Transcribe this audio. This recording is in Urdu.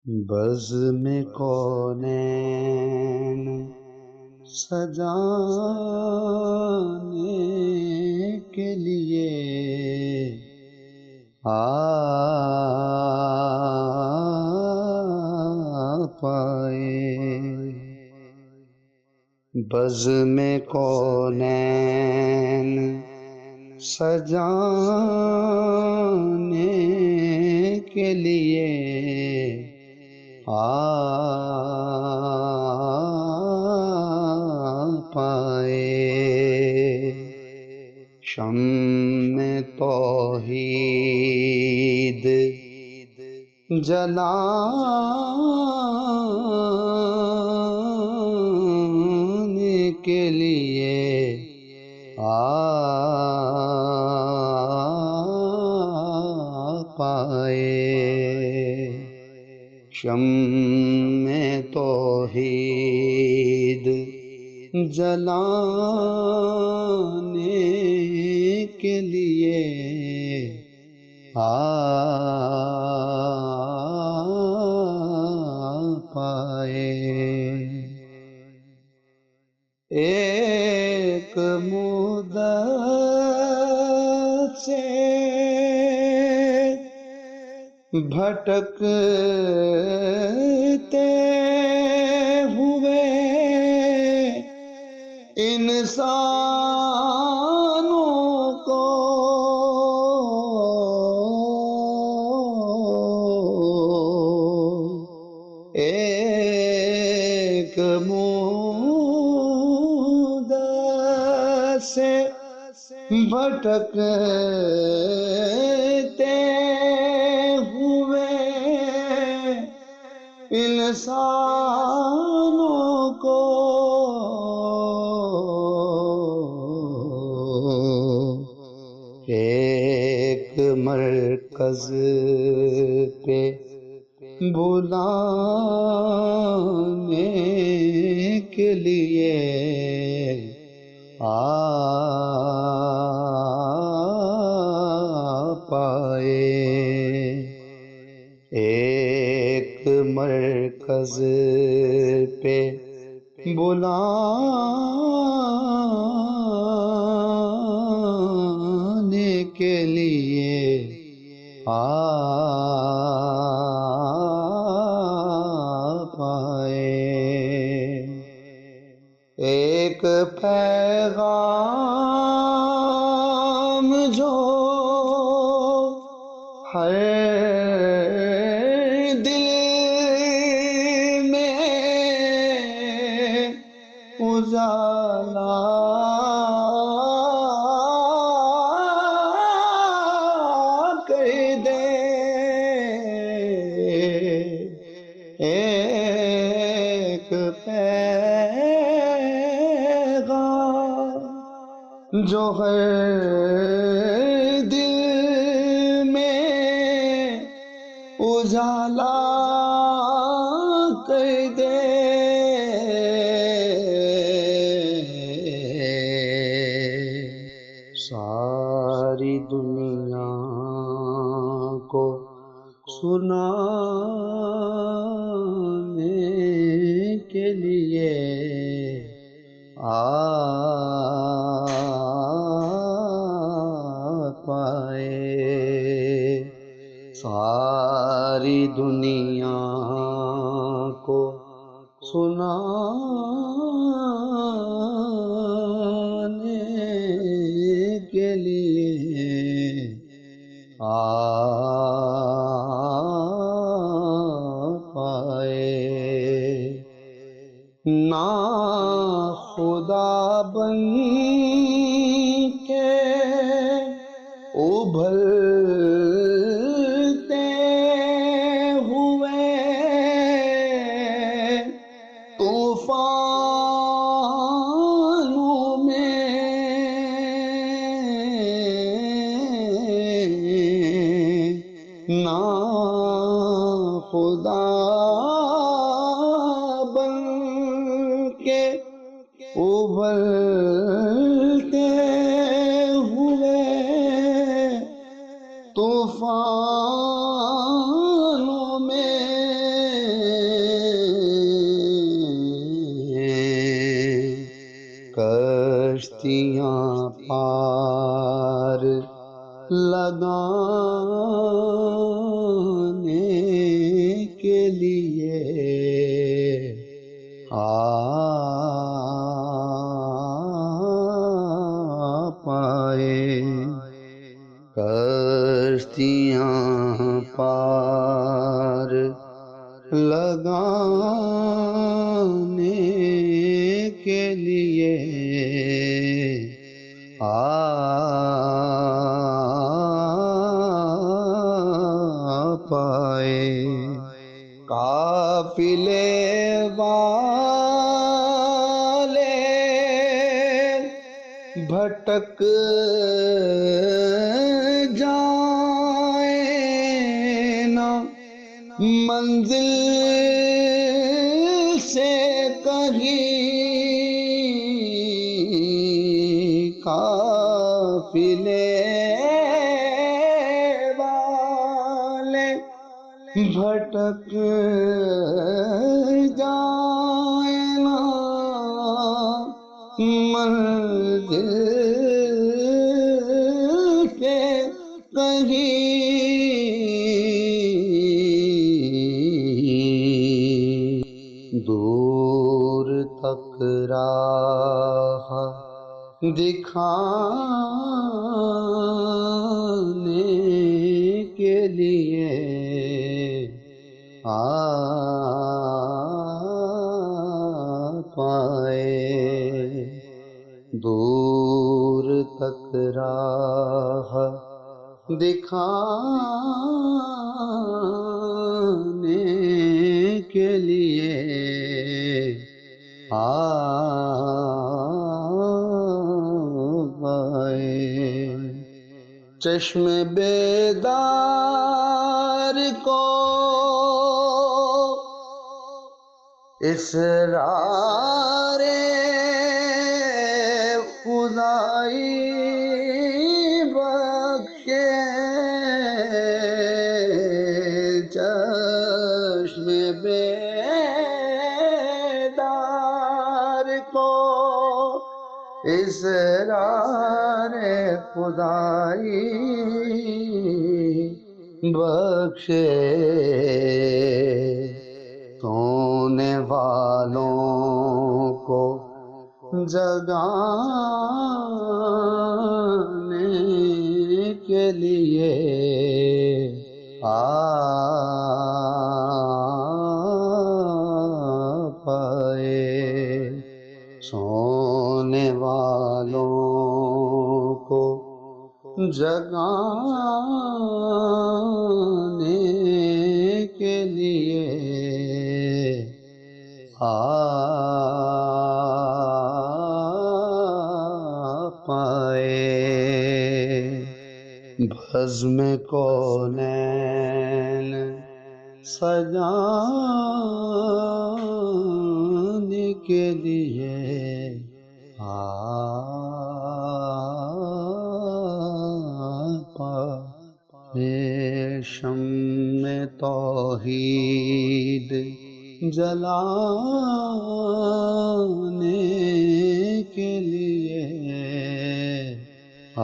بزم کونین سجانے کے لیے پائے، بزم کونین سجانے کے لیے پائے، شمع توحید جلانے کے لیے پائے، شمع توحید جلانے کے لیے پائے، ایک مدت سے بھٹکتے ہوئے انسانوں کو ایک مدت سے بھٹکتے ہوئے انسانوں کو ایک مرکز پہ بلانے کے لیے پائے، ایک مرکز پہ بلانے کے لیے پائے، ایک پیغام جو ہر دل میں اجالا کر دے، ایک پیغام جو ہر دل میں اجالا کر دے، ساری دنیا کو سنانے کے لیے پائے، ساری دنیا کو سنانے کے لیے پائے، نا خدا بن کے ابھرتے ہوئے طوفانوں میں، نا خدا بن کے ابھرتے ہوئے طوفانوں میں کشتیاں پار لگانے کے لیے آ پائے، کشتیاں پار لگانے کے لیے آ پائے، قافلے والے بھٹک جائیں نا منزل سے کہیں، قافلے والے بھٹک جائیں نا منزل سے کہیں، دور تک راہ دکھانے کے لیے آ پائے، دور تک راہ دکھانے کے لیے آ پائے، چشم بیدار کو اسرار خدائی بخشے، چشم بیدار کو اسرار خدائی بخشے، سونے والوں کو جگانے کے لیے آ پائے، سونے والوں کو جگانے کے لیے آ پائے، بزم کونین سجانے کے لیے آ پائے، شمع توحید جلانے کے لیے آ